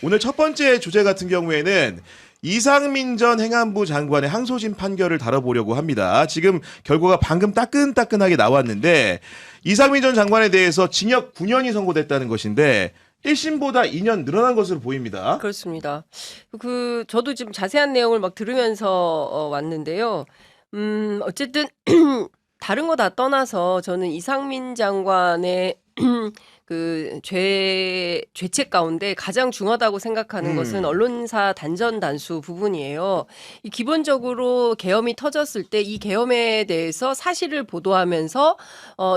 오늘 첫 번째 주제 같은 경우에는 이상민 전 행안부 장관의 항소심 판결을 다뤄보려고 합니다. 지금 결과가 방금 따끈따끈하게 나왔는데 이상민 전 장관에 대해서 징역 9년이 선고됐다는 것인데 1심보다 2년 늘어난 것으로 보입니다. 그렇습니다. 저도 지금 자세한 내용을 막 들으면서 왔는데요. 어쨌든 다른 거 다 떠나서 저는 이상민 장관의 죄책 가운데 가장 중하다고 생각하는 것은 언론사 단전 단수 부분이에요. 이 기본적으로 계엄이 터졌을 때 이 계엄에 대해서 사실을 보도하면서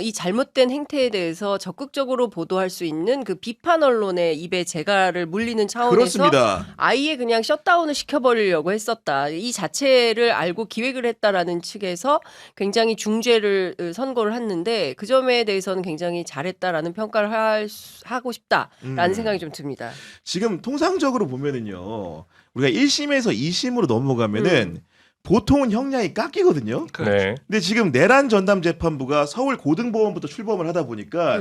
이 잘못된 행태에 대해서 적극적으로 보도할 수 있는 그 비판 언론의 입에 재갈을 물리는 차원에서 그렇습니다. 아예 그냥 셧다운을 시켜버리려고 했었다. 이 자체를 알고 기획을 했다라는 측에서 굉장히 중죄를 선고를 했는데 그 점에 대해서는 굉장히 잘했다라는 평가를 하고 싶다라는 생각이 좀 듭니다. 지금 통상적으로 보면은요. 우리가 1심에서 2심으로 넘어가면은 보통은 형량이 깎이거든요. 네. 근데 지금 내란 전담 재판부가 서울 고등법원부터 출범을 하다 보니까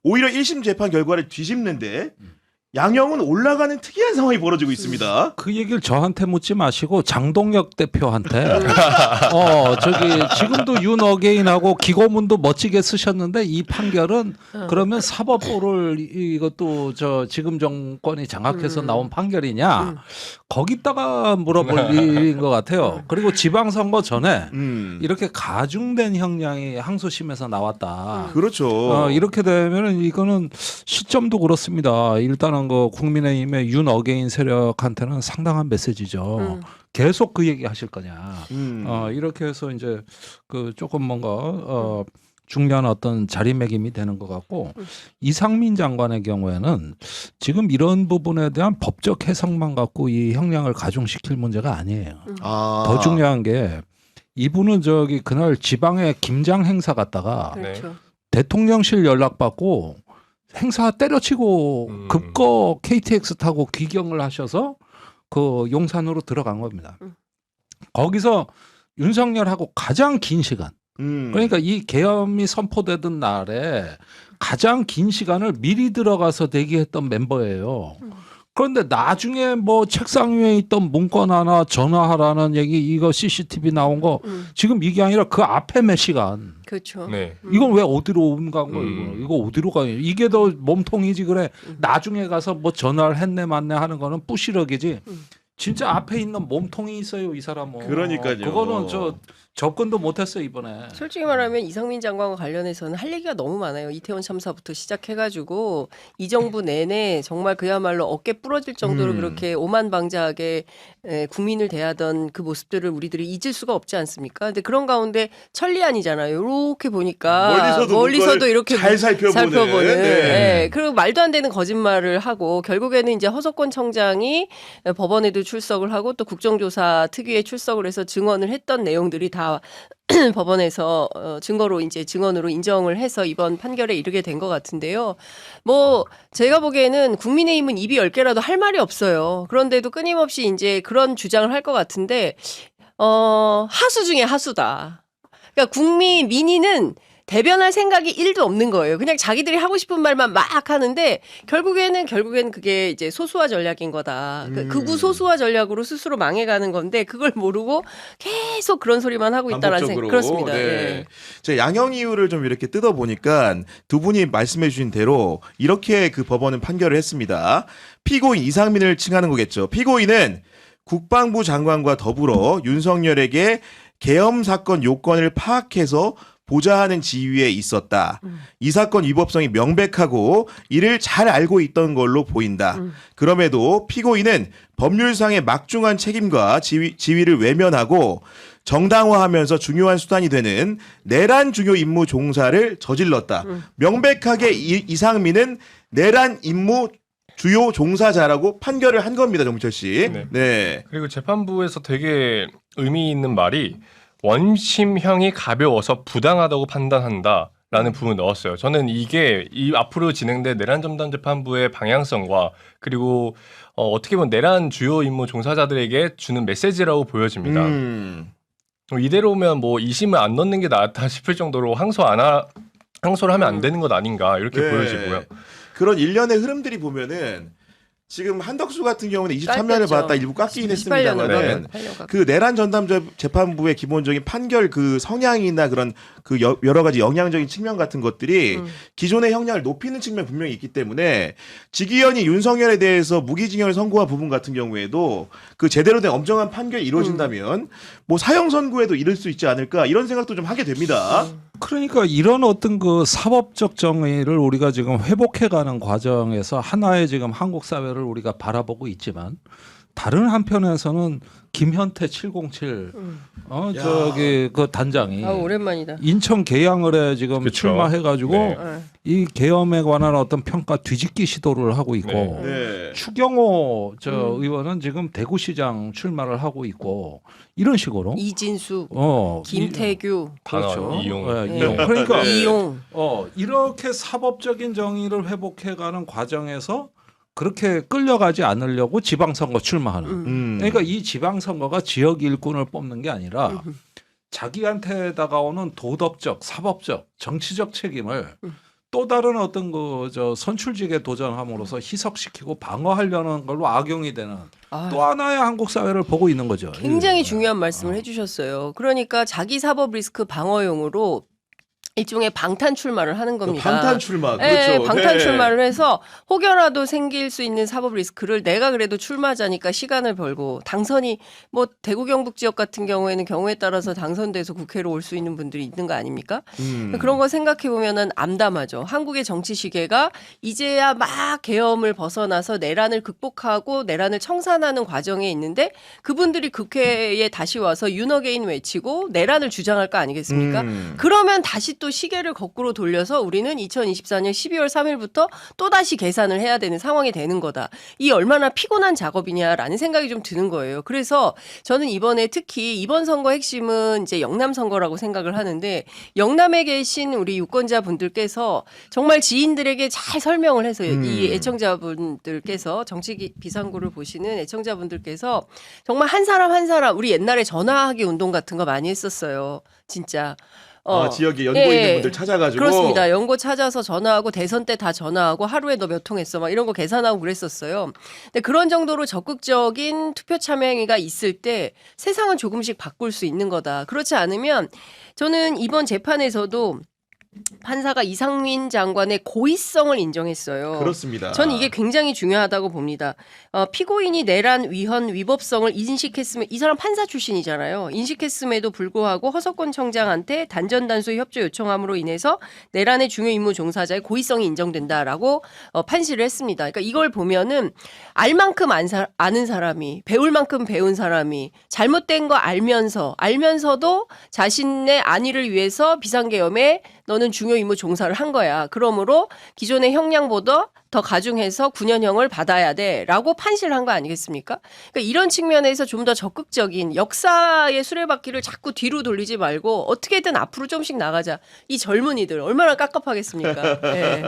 오히려 1심 재판 결과를 뒤집는데 양형은 올라가는 특이한 상황이 벌어지고 있습니다. 그 얘기를 저한테 묻지 마시고 장동혁 대표한테 지금도 윤 어게인하고 기고문도 멋지게 쓰셨는데 이 판결은 그러면 사법부를 이것도 지금 정권이 장악해서 나온 판결이냐 거기다가 물어볼 일인 것 같아요. 그리고 지방선거 전에 이렇게 가중된 형량이 항소심에서 나왔다. 그렇죠. 이렇게 되면은 이거는 시점도 그렇습니다. 일단은 그 국민의힘의 윤 어게인 세력한테는 상당한 메시지죠. 계속 그 얘기 하실 거냐. 이렇게 해서 이제 그 조금 뭔가 중요한 어떤 자리매김이 되는 것 같고 이상민 장관의 경우에는 지금 이런 부분에 대한 법적 해석만 갖고 이 형량을 가중시킬 문제가 아니에요. 더 중요한 게 이분은 그날 지방에 김장 행사 갔다가 그렇죠. 대통령실 연락받고 행사 때려치고 급거 KTX 타고 귀경을 하셔서 그 용산으로 들어간 겁니다. 거기서 윤석열하고 가장 긴 시간 그러니까 이 계엄이 선포되던 날에 가장 긴 시간을 미리 들어가서 대기했던 멤버예요. 그런데 나중에 뭐 책상 위에 있던 문건 하나 전화하라는 얘기 이거 CCTV 나온 거 지금 이게 아니라 그 앞에 몇 시간. 그렇죠. 네. 이건 왜 어디로 온 거예요? 이거 어디로 가요? 이게 더 몸통이지 그래. 나중에 가서 뭐 전화를 했네 맞네 하는 거는 뿌시럭이지. 진짜 앞에 있는 몸통이 있어요 이 사람은. 그러니까요. 그거는 접근도 못했어요 이번에. 솔직히 말하면 이상민 장관과 관련해서는 할 얘기가 너무 많아요. 이태원 참사부터 시작해가지고 이 정부 내내 정말 그야말로 어깨 부러질 정도로 그렇게 오만방자하게 국민을 대하던 그 모습들을 우리들이 잊을 수가 없지 않습니까? 근데 그런 가운데 천리안이잖아요. 이렇게 보니까 멀리서도 이렇게 잘 살펴보는. 네. 네. 그리고 말도 안 되는 거짓말을 하고 결국에는 이제 허석권 청장이 법원에도 출석을 하고 또 국정조사 특위에 출석을 해서 증언을 했던 내용들이 다 법원에서 증언으로 인정을 해서 이번 판결에 이르게 된 것 같은데요. 뭐 제가 보기에는 국민의힘은 입이 10개라도 할 말이 없어요. 그런데도 끊임없이 이제 그런 주장을 할 것 같은데 하수 중에 하수다. 그러니까 민의는 대변할 생각이 1도 없는 거예요. 그냥 자기들이 하고 싶은 말만 막 하는데 결국에는 그게 이제 소수화 전략인 거다. 극우 소수화 전략으로 스스로 망해가는 건데 그걸 모르고 계속 그런 소리만 하고 있다라는 생각. 그렇습니다. 네. 네. 제 양형 이유를 좀 이렇게 뜯어 보니까 두 분이 말씀해 주신 대로 이렇게 그 법원은 판결을 했습니다. 피고인 이상민을 칭하는 거겠죠. 피고인은 국방부 장관과 더불어 윤석열에게 계엄 사건 요건을 파악해서 보좌하는 지위에 있었다. 이 사건 위법성이 명백하고 이를 잘 알고 있던 걸로 보인다. 그럼에도 피고인은 법률상의 막중한 책임과 지위를 외면하고 정당화하면서 중요한 수단이 되는 내란 중요 임무 종사를 저질렀다. 명백하게 이상민은 내란 임무 주요 종사자라고 판결을 한 겁니다, 정철 씨. 네. 네. 그리고 재판부에서 되게 의미 있는 말이 원심형이 가벼워서 부당하다고 판단한다라는 부분을 넣었어요. 저는 이게 앞으로 진행될 내란 전담 재판부의 방향성과 그리고 어떻게 보면 내란 주요 임무 종사자들에게 주는 메시지라고 보여집니다. 이대로면 뭐 2심을 안 넣는 게 낫다 싶을 정도로 항소를 하면 안 되는 것 아닌가 이렇게 네. 보여지고요. 그런 일련의 흐름들이 보면은 지금 한덕수 같은 경우는 23년을 깎였죠. 받았다 일부 깎이긴 28년을 했습니다만 깎였죠. 그 내란 전담 재판부의 기본적인 판결 그 성향이나 그런 그 여러 가지 영향적인 측면 같은 것들이 기존의 형량을 높이는 측면이 분명히 있기 때문에 지기현이 윤석열에 대해서 무기징역을 선고한 부분 같은 경우에도 그 제대로 된 엄정한 판결이 이루어진다면 뭐 사형 선고에도 이를 수 있지 않을까 이런 생각도 좀 하게 됩니다. 그러니까 이런 어떤 그 사법적 정의를 우리가 지금 회복해가는 과정에서 하나의 지금 한국 사회를 우리가 바라보고 있지만 다른 한편에서는 김현태 707 저기 그 단장이 아 오랜만이다. 인천 계양을에 지금 그쵸. 출마해가지고 네. 이 계엄에 관한 어떤 평가 뒤집기 시도를 하고 있고 네. 네. 추경호 의원은 지금 대구시장 출마를 하고 있고 이런 식으로 이진수, 이- 김태규, 단원, 이용. 예, 이용. 그러니까 이용. 이렇게 사법적인 정의를 회복해가는 과정에서 그렇게 끌려가지 않으려고 지방선거 출마하는. 그러니까 이 지방선거가 지역 일꾼을 뽑는 게 아니라 자기한테 다가오는 도덕적, 사법적, 정치적 책임을 또 다른 어떤 그 저 선출직에 도전함으로써 희석시키고 방어하려는 걸로 악용이 되는 아, 또 하나의 한국 사회를 보고 있는 거죠. 굉장히 예. 중요한 말씀을 해주셨어요. 그러니까 자기 사법 리스크 방어용으로 일종의 방탄 출마를 하는 겁니다. 방탄 출마 네, 그렇죠. 방탄 네. 출마를 해서 혹여라도 생길 수 있는 사법 리스크를 내가 그래도 출마자니까 시간을 벌고 당선이 뭐 대구 경북 지역 같은 경우에는 경우에 따라서 당선돼서 국회로 올 수 있는 분들이 있는 거 아닙니까? 그런 거 생각해 보면은 암담하죠. 한국의 정치 시계가 이제야 막 계엄을 벗어나서 내란을 극복하고 내란을 청산하는 과정에 있는데 그분들이 국회에 다시 와서 윤어게인 외치고 내란을 주장할 거 아니겠습니까? 그러면 다시 또 시계를 거꾸로 돌려서 우리는 2024년 12월 3일부터 또다시 계산을 해야 되는 상황이 되는 거다. 이 얼마나 피곤한 작업이냐라는 생각이 좀 드는 거예요. 그래서 저는 이번에 특히 이번 선거 핵심은 이제 영남 선거라고 생각을 하는데 영남에 계신 우리 유권자 분들께서 정말 지인들에게 잘 설명을 해서 이 애청자분들께서 정치 비상구를 보시는 애청자분들께서 정말 한 사람 한 사람 우리 옛날에 전화하기 운동 같은 거 많이 했었어요. 진짜. 지역에 연고 예, 있는 분들 찾아가지고 그렇습니다. 연고 찾아서 전화하고 대선 때 다 전화하고 하루에 너 몇 통 했어 막 이런 거 계산하고 그랬었어요. 근데 그런 정도로 적극적인 투표 참여 행위가 있을 때 세상은 조금씩 바꿀 수 있는 거다. 그렇지 않으면 저는 이번 재판에서도 판사가 이상민 장관의 고의성을 인정했어요. 그렇습니다. 저는 이게 굉장히 중요하다고 봅니다. 피고인이 내란 위헌 위법성을 인식했으면 이 사람 판사 출신이잖아요. 인식했음에도 불구하고 허석권 청장한테 단전단수 협조 요청함으로 인해서 내란의 중요 임무 종사자의 고의성이 인정된다라고 판시를 했습니다. 그러니까 이걸 보면은 알만큼 아는 사람이 배울 만큼 배운 사람이 잘못된 거 알면서도 자신의 안위를 위해서 비상계엄에 너는 중요 임무 종사를 한 거야. 그러므로 기존의 형량보다 더 가중해서 9년형을 받아야 돼라고 판시를 한 거 아니겠습니까? 그러니까 이런 측면에서 좀 더 적극적인 역사의 수레바퀴를 자꾸 뒤로 돌리지 말고 어떻게든 앞으로 좀씩 나가자. 이 젊은이들 얼마나 깝깝하겠습니까? 네.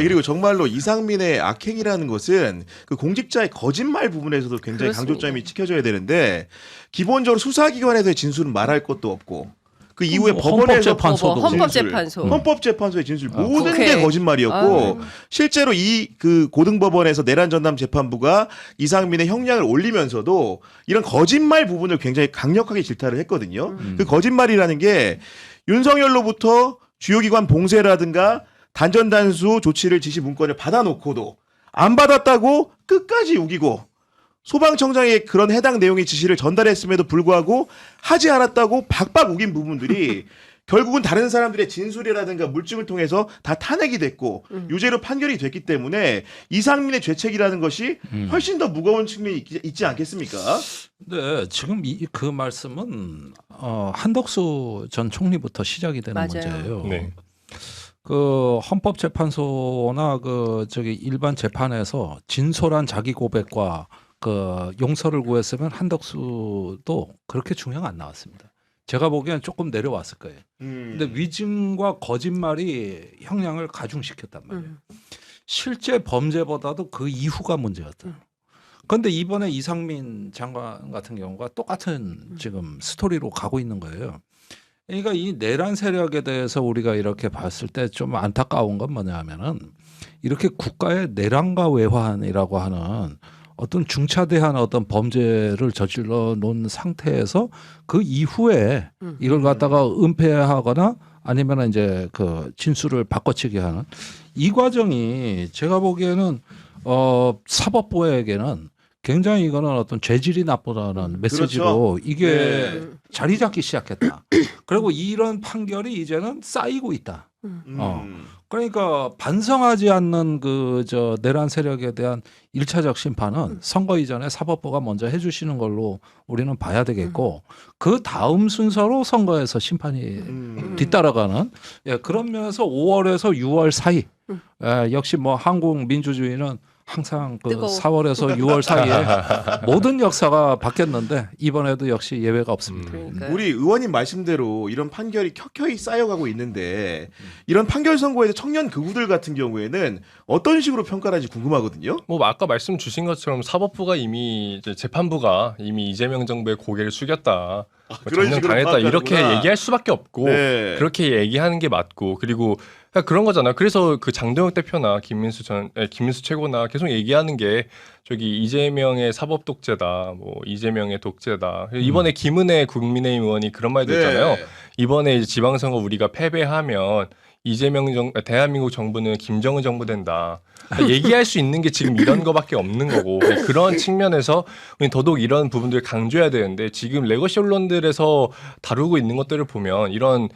그리고 정말로 이상민의 악행이라는 것은 그 공직자의 거짓말 부분에서도 굉장히 그렇습니다. 강조점이 찍혀져야 되는데 기본적으로 수사기관에서의 진술은 말할 것도 없고 그 이후에 법원에서 헌법재판소. 헌법재판소의 진술 모든 국회. 게 거짓말이었고 실제로 이 그 고등법원에서 내란 전담 재판부가 이상민의 형량을 올리면서도 이런 거짓말 부분을 굉장히 강력하게 질타를 했거든요. 그 거짓말이라는 게 윤석열로부터 주요기관 봉쇄라든가 단전단수 조치를 지시 문건을 받아놓고도 안 받았다고 끝까지 우기고 소방청장의 그런 해당 내용의 지시를 전달했음에도 불구하고 하지 않았다고 박박 우긴 부분들이 결국은 다른 사람들의 진술이라든가 물증을 통해서 다 탄핵이 됐고 유죄로 판결이 됐기 때문에 이상민의 죄책이라는 것이 훨씬 더 무거운 측면이 있지 않겠습니까? 네, 지금 그 말씀은 한덕수 전 총리부터 시작이 되는 맞아요. 문제예요. 네. 그 헌법재판소나 그 저기 일반 재판에서 진솔한 자기 고백과 그 용서를 구했으면 한덕수도 그렇게 중형 안 나왔습니다. 제가 보기엔 조금 내려왔을 거예요. 근데 위증과 거짓말이 형량을 가중시켰단 말이에요. 실제 범죄보다도 그 이후가 문제였다. 그런데 이번에 이상민 장관 같은 경우가 똑같은 지금 스토리로 가고 있는 거예요. 그러니까 이 내란 세력에 대해서 우리가 이렇게 봤을 때 좀 안타까운 건 뭐냐 하면은 이렇게 국가의 내란과 외환이라고 하는 어떤 중차대한 어떤 범죄를 저질러 놓은 상태에서 그 이후에 이걸 갖다가 은폐하거나 아니면 이제 그 진술을 바꿔치기 하는 이 과정이 제가 보기에는 사법부에게는 굉장히 이거는 어떤 죄질이 나쁘다는 메시지로 그렇죠. 이게 네. 자리 잡기 시작했다. 그리고 이런 판결이 이제는 쌓이고 있다. 그러니까 반성하지 않는 그 저 내란 세력에 대한 1차적 심판은 선거 이전에 사법부가 먼저 해주시는 걸로 우리는 봐야 되겠고 그 다음 순서로 선거에서 심판이 뒤따라가는 그런 면에서 5월에서 6월 사이 역시 뭐 한국 민주주의는 항상 그 뜨거워. 4월에서 6월 사이에 모든 역사가 바뀌었는데 이번에도 역시 예외가 없습니다. 그러니까요. 우리 의원님 말씀대로 이런 판결이 켜켜이 쌓여가고 있는데 이런 판결 선고에서 청년 극우들 같은 경우에는 어떤 식으로 평가를 할지 궁금하거든요. 뭐 아까 말씀 주신 것처럼 사법부가 이미 이제 재판부가 이미 이재명 정부의 고개를 숙였다. 그런 정녕 식으로 당했다 이렇게 파악하는구나. 얘기할 수밖에 없고 네. 그렇게 얘기하는 게 맞고 그리고 그런 거잖아. 그래서 그 장동혁 대표나 김민수 최고나 계속 얘기하는 게 저기 이재명의 사법 독재다, 뭐 이재명의 독재다. 이번에 김은혜 국민의힘 의원이 그런 말도 했잖아요. 이번에 이제 지방선거 우리가 패배하면 대한민국 정부는 김정은 정부 된다. 그러니까 얘기할 수 있는 게 지금 이런 거밖에 없는 거고 그런 측면에서 우리 더더욱 이런 부분들을 강조해야 되는데 지금 레거시 언론들에서 다루고 있는 것들을 보면 이런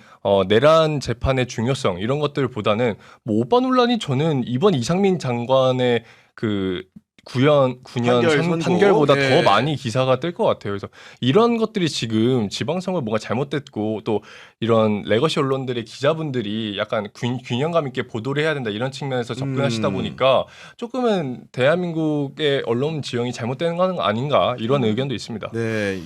내란 재판의 중요성 이런 것들보다는 뭐 오빠 논란이 저는 이번 이상민 장관의 그 9년 선고. 판결보다 네. 더 많이 기사가 뜰 것 같아요. 그래서 이런 것들이 지금 지방선거 뭔가 잘못됐고 또 이런 레거시 언론들의 기자분들이 약간 균형감 있게 보도를 해야 된다 이런 측면에서 접근하시다 보니까 조금은 대한민국의 언론 지형이 잘못되는 건 아닌가 이런 의견도 있습니다. 네.